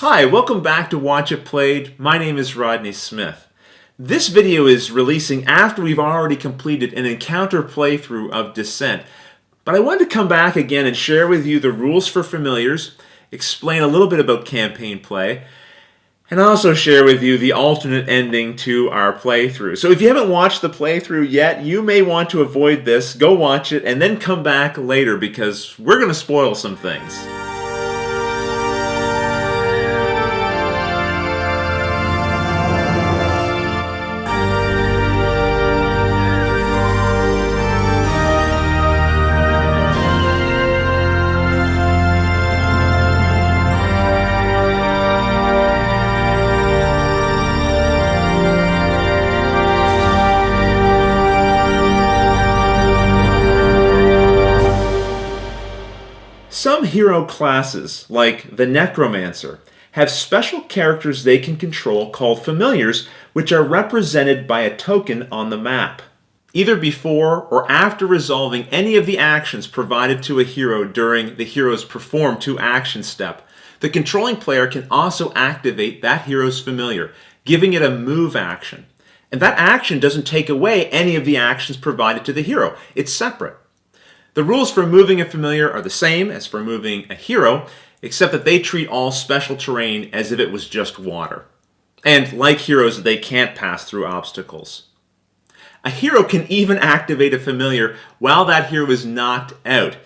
Hi, welcome back to Watch It Played. My name is Rodney Smith. This video is releasing after we've already completed an encounter playthrough of Descent, but I wanted to come back again and share with you the rules for familiars, explain a little bit about campaign play, and also share with you the alternate ending to our playthrough. So if you haven't watched the playthrough yet, you may want to avoid this, go watch it, and then come back later because we're going to spoil some things. Some hero classes, like the Necromancer, have special characters they can control called familiars, which are represented by a token on the map. Either before or after resolving any of the actions provided to a hero during the hero's Perform 2 action step, the controlling player can also activate that hero's familiar, giving it a move action. And that action doesn't take away any of the actions provided to the hero. It's separate. The rules for moving a familiar are the same as for moving a hero, except that they treat all special terrain as if it was just water. And like heroes, they can't pass through obstacles. A hero can even activate a familiar while that hero is knocked out.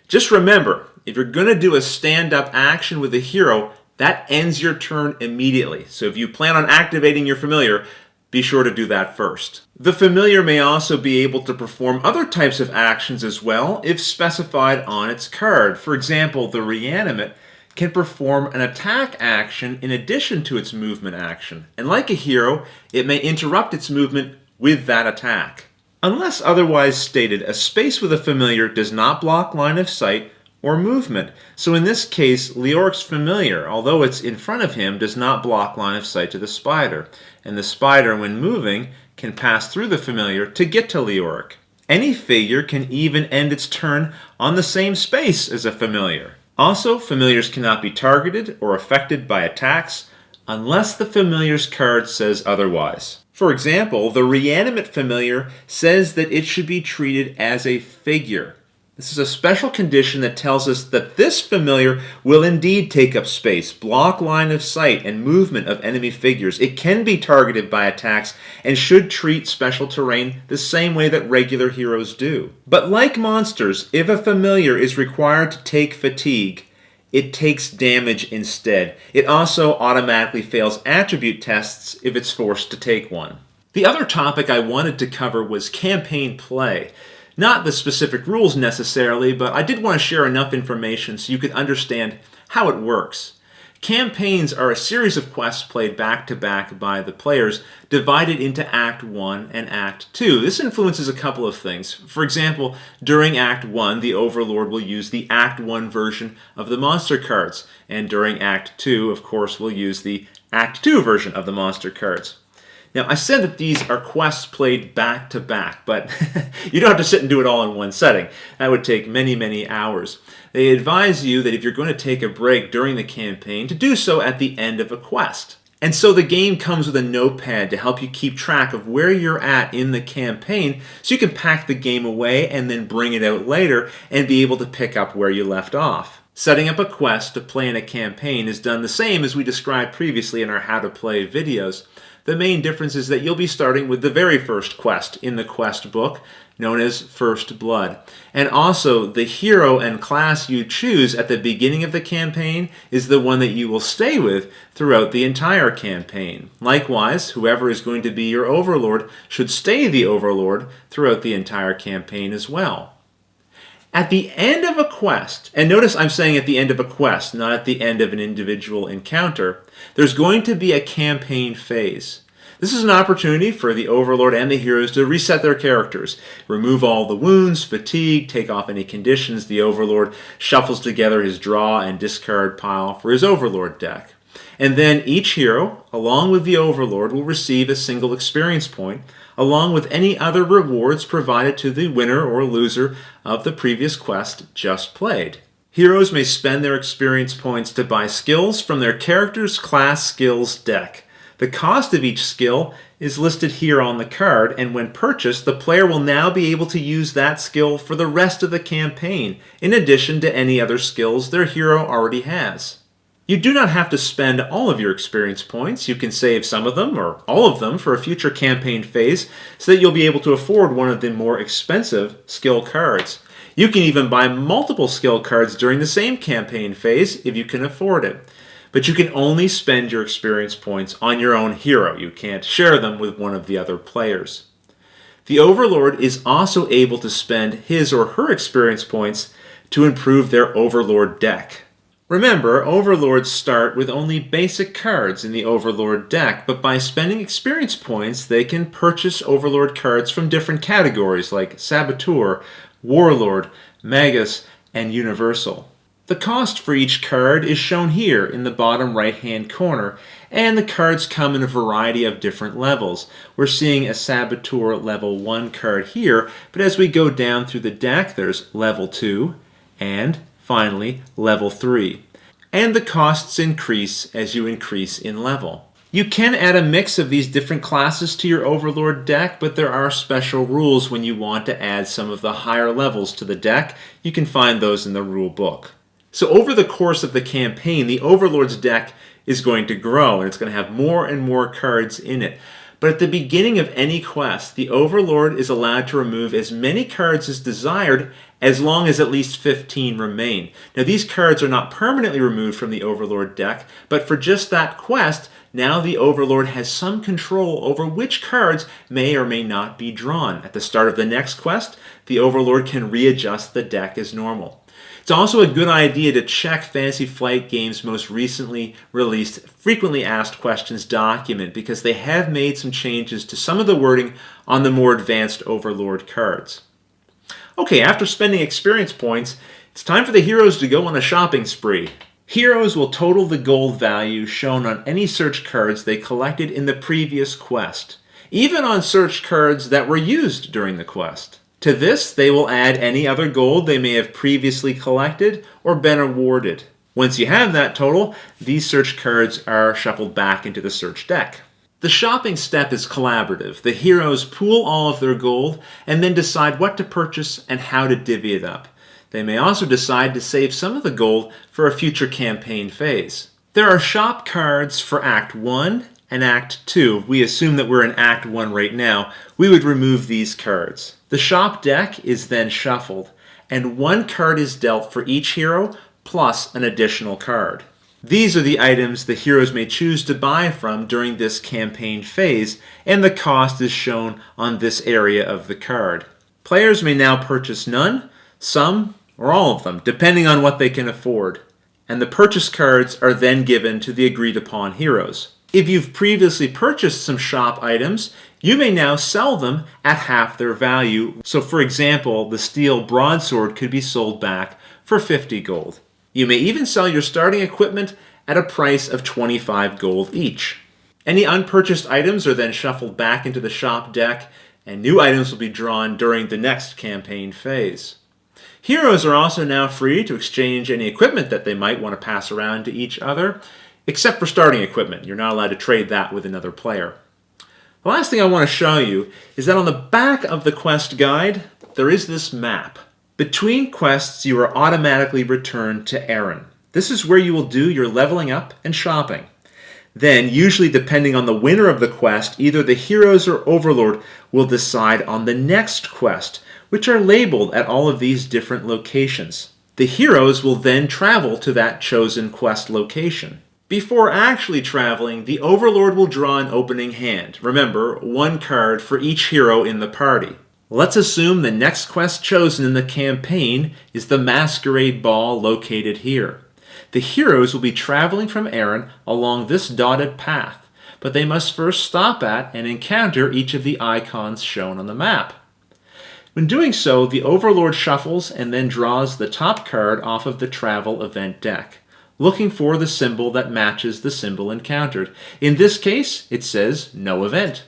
Just remember, if you're going to do a stand-up action with a hero, that ends your turn immediately. So if you plan on activating your familiar, be sure to do that first. The familiar may also be able to perform other types of actions as well if specified on its card. For example, the Reanimate can perform an attack action in addition to its movement action. And like a hero, it may interrupt its movement with that attack. Unless otherwise stated, a space with a familiar does not block line of sight or movement. So in this case, Leoric's familiar, although it's in front of him, does not block line of sight to the spider. And the spider, when moving, can pass through the familiar to get to Leoric. Any figure can even end its turn on the same space as a familiar. Also, familiars cannot be targeted or affected by attacks unless the familiar's card says otherwise. For example, the Reanimate familiar says that it should be treated as a figure. This is a special condition that tells us that this familiar will indeed take up space, block line of sight, and movement of enemy figures. It can be targeted by attacks and should treat special terrain the same way that regular heroes do. But like monsters, if a familiar is required to take fatigue, it takes damage instead. It also automatically fails attribute tests if it's forced to take one. The other topic I wanted to cover was campaign play. Not the specific rules necessarily, but I did want to share enough information so you could understand how it works. Campaigns are a series of quests played back-to-back by the players, divided into Act 1 and Act 2. This influences a couple of things. For example, during Act 1, the Overlord will use the Act 1 version of the monster cards, and during Act 2, of course, we'll use the Act 2 version of the monster cards. Now, I said that these are quests played back-to-back, but you don't have to sit and do it all in one setting. That would take many, many hours. They advise you that if you're going to take a break during the campaign, to do so at the end of a quest. And so the game comes with a notepad to help you keep track of where you're at in the campaign, so you can pack the game away and then bring it out later and be able to pick up where you left off. Setting up a quest to play in a campaign is done the same as we described previously in our How to Play videos. The main difference is that you'll be starting with the very first quest in the quest book, known as First Blood. And also, the hero and class you choose at the beginning of the campaign is the one that you will stay with throughout the entire campaign. Likewise, whoever is going to be your Overlord should stay the Overlord throughout the entire campaign as well. At the end of a quest, and notice I'm saying at the end of a quest, not at the end of an individual encounter, there's going to be a campaign phase. This is an opportunity for the Overlord and the heroes to reset their characters, remove all the wounds, fatigue, take off any conditions. The Overlord shuffles together his draw and discard pile for his Overlord deck. And then each hero, along with the Overlord, will receive a single experience point, along with any other rewards provided to the winner or loser of the previous quest just played. Heroes may spend their experience points to buy skills from their character's class skills deck. The cost of each skill is listed here on the card, and when purchased, the player will now be able to use that skill for the rest of the campaign, in addition to any other skills their hero already has. You do not have to spend all of your experience points. You can save some of them, or all of them, for a future campaign phase, so that you'll be able to afford one of the more expensive skill cards. You can even buy multiple skill cards during the same campaign phase if you can afford it. But you can only spend your experience points on your own hero. You can't share them with one of the other players. The Overlord is also able to spend his or her experience points to improve their Overlord deck. Remember, Overlords start with only basic cards in the Overlord deck, but by spending experience points, they can purchase Overlord cards from different categories like Saboteur, Warlord, Magus, and Universal. The cost for each card is shown here in the bottom right-hand corner, and the cards come in a variety of different levels. We're seeing a Saboteur level 1 card here, but as we go down through the deck, there's level 2, and finally level 3. And the costs increase as you increase in level. You can add a mix of these different classes to your Overlord deck, but there are special rules when you want to add some of the higher levels to the deck. You can find those in the rule book. So over the course of the campaign, the Overlord's deck is going to grow, and it's going to have more and more cards in it. But at the beginning of any quest, the Overlord is allowed to remove as many cards as desired, as long as at least 15 remain. Now, these cards are not permanently removed from the Overlord deck, but for just that quest, now the Overlord has some control over which cards may or may not be drawn. At the start of the next quest, the Overlord can readjust the deck as normal. It's also a good idea to check Fantasy Flight Games' most recently released Frequently Asked Questions document, because they have made some changes to some of the wording on the more advanced Overlord cards. Okay, after spending experience points, it's time for the heroes to go on a shopping spree. Heroes will total the gold value shown on any search cards they collected in the previous quest, even on search cards that were used during the quest. To this, they will add any other gold they may have previously collected or been awarded. Once you have that total, these search cards are shuffled back into the search deck. The shopping step is collaborative. The heroes pool all of their gold and then decide what to purchase and how to divvy it up. They may also decide to save some of the gold for a future campaign phase. There are shop cards for Act 1 and Act 2. We assume that we're in Act 1 right now. We would remove these cards. The shop deck is then shuffled, and one card is dealt for each hero, plus an additional card. These are the items the heroes may choose to buy from during this campaign phase, and the cost is shown on this area of the card. Players may now purchase none, some, or all of them, depending on what they can afford. And the purchase cards are then given to the agreed upon heroes. If you've previously purchased some shop items, you may now sell them at half their value. So for example, the steel broadsword could be sold back for 50 gold. You may even sell your starting equipment at a price of 25 gold each. Any unpurchased items are then shuffled back into the shop deck, and new items will be drawn during the next campaign phase. Heroes are also now free to exchange any equipment that they might want to pass around to each other, except for starting equipment. You're not allowed to trade that with another player. The last thing I want to show you is that on the back of the quest guide, there is this map. Between quests, you are automatically returned to Erin. This is where you will do your leveling up and shopping. Then, usually depending on the winner of the quest, either the heroes or Overlord will decide on the next quest, which are labeled at all of these different locations. The heroes will then travel to that chosen quest location. Before actually traveling, the Overlord will draw an opening hand. Remember, one card for each hero in the party. Let's assume the next quest chosen in the campaign is the Masquerade Ball located here. The heroes will be traveling from Erin along this dotted path, but they must first stop at and encounter each of the icons shown on the map. When doing so, the Overlord shuffles and then draws the top card off of the travel event deck, looking for the symbol that matches the symbol encountered. In this case, it says no event.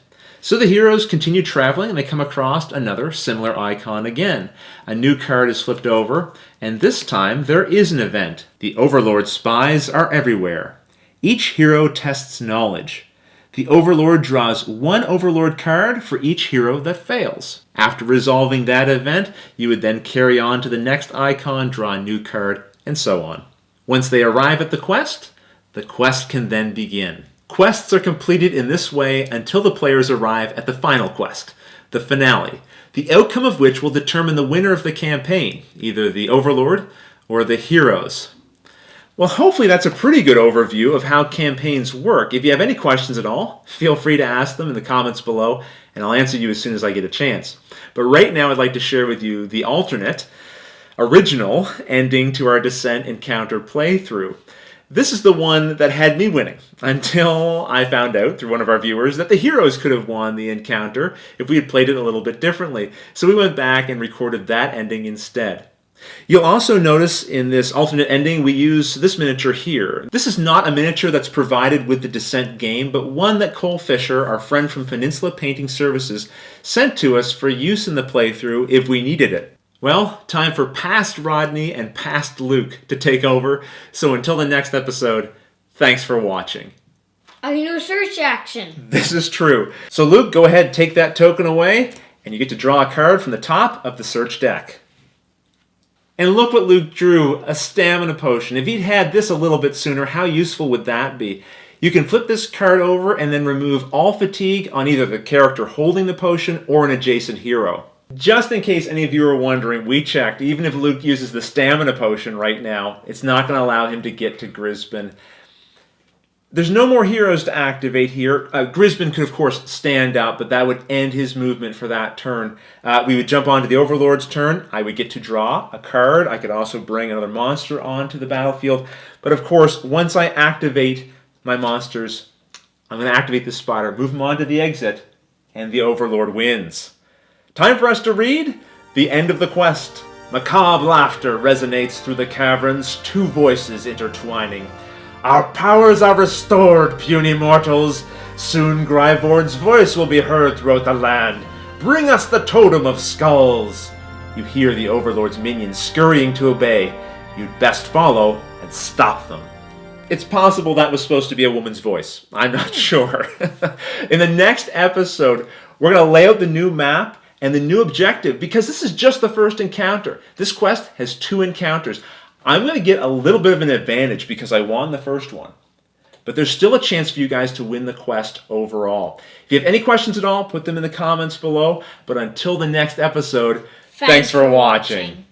So the heroes continue traveling and they come across another similar icon again. A new card is flipped over, and this time there is an event. The Overlord spies are everywhere. Each hero tests knowledge. The Overlord draws one Overlord card for each hero that fails. After resolving that event, you would then carry on to the next icon, draw a new card, and so on. Once they arrive at the quest can then begin. Quests are completed in this way until the players arrive at the final quest, the finale, the outcome of which will determine the winner of the campaign, either the Overlord or the heroes. Well, hopefully that's a pretty good overview of how campaigns work. If you have any questions at all, feel free to ask them in the comments below, and I'll answer you as soon as I get a chance. But right now I'd like to share with you the alternate, original ending to our Descent Encounter playthrough. This is the one that had me winning, until I found out through one of our viewers that the heroes could have won the encounter if we had played it a little bit differently. So we went back and recorded that ending instead. You'll also notice in this alternate ending we use this miniature here. This is not a miniature that's provided with the Descent game, but one that Cole Fisher, our friend from Peninsula Painting Services, sent to us for use in the playthrough if we needed it. Well, time for past Rodney and past Luke to take over. So until the next episode, thanks for watching. I can do a search action. This is true. So Luke, go ahead, take that token away, and you get to draw a card from the top of the search deck. And look what Luke drew, a stamina potion. If he'd had this a little bit sooner, how useful would that be? You can flip this card over and then remove all fatigue on either the character holding the potion or an adjacent hero. Just in case any of you are wondering, we checked. Even if Luke uses the stamina potion right now, it's not going to allow him to get to Grisbin. There's no more heroes to activate here. Grisbin could, of course, stand up, but that would end his movement for that turn. We would jump onto the Overlord's turn. I would get to draw a card. I could also bring another monster onto the battlefield. But, of course, once I activate my monsters, I'm going to activate the spotter, move them onto the exit, and the Overlord wins. Time for us to read the end of the quest. Macabre laughter resonates through the caverns, two voices intertwining. Our powers are restored, puny mortals. Soon Gryvord's voice will be heard throughout the land. Bring us the totem of skulls. You hear the Overlord's minions scurrying to obey. You'd best follow and stop them. It's possible that was supposed to be a woman's voice. I'm not sure. In the next episode, we're going to lay out the new map and the new objective, because this is just the first encounter. This quest has 2 encounters. I'm going to get a little bit of an advantage because I won the first one. But there's still a chance for you guys to win the quest overall. If you have any questions at all, put them in the comments below. But until the next episode, thanks for watching.